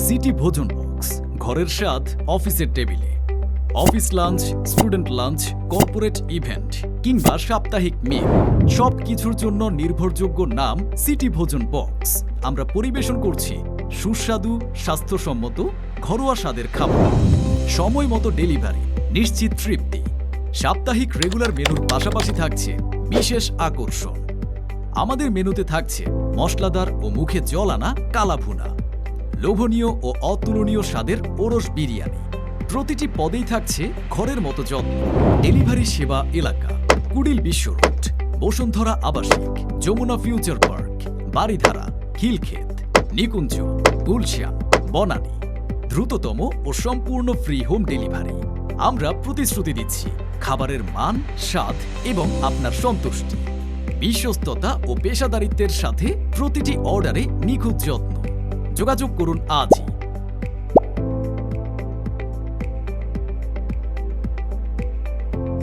City ভোজন box, ঘরের স্বাদ অফিসের টেবিলে। Office lunch, student lunch, corporate event কিংবা সাপ্তাহিক মিল, সব কিছুর জন্য নির্ভরযোগ্য নাম সিটি ভোজন বক্স। আমরা পরিবেশন করছি সুস্বাদু, স্বাস্থ্যসম্মত, ঘরোয়া স্বাদের খাবার। সময় মতো ডেলিভারি, নিশ্চিত তৃপ্তি। সাপ্তাহিক রেগুলার মেনুর পাশাপাশি থাকছে বিশেষ আকর্ষণ। আমাদের মেনুতে থাকছে মশলাদার ও মুখে জল আনা কালাভুনা, লোভনীয় ও অতুলনীয় স্বাদের ওরস বিরিয়ানি। প্রতিটি পদেই থাকছে ঘরের মতো যত্ন। ডেলিভারি সেবা এলাকা: কুড়িল বিশ্ব রোড, বসুন্ধরা আবাসিক, যমুনা ফিউচার পার্ক, বাড়িধারা, খিলক্ষেত, নিকুঞ্জ, গুলশান, বনানী। দ্রুততম ও সম্পূর্ণ ফ্রি হোম ডেলিভারি। আমরা প্রতিশ্রুতি দিচ্ছি খাবারের মান, স্বাদ এবং আপনার সন্তুষ্টি। বিশ্বস্ততা ও পেশাদারিত্বের সাথে প্রতিটি অর্ডারে নিখুঁত যত্ন। যোগাযোগ করুন আজই।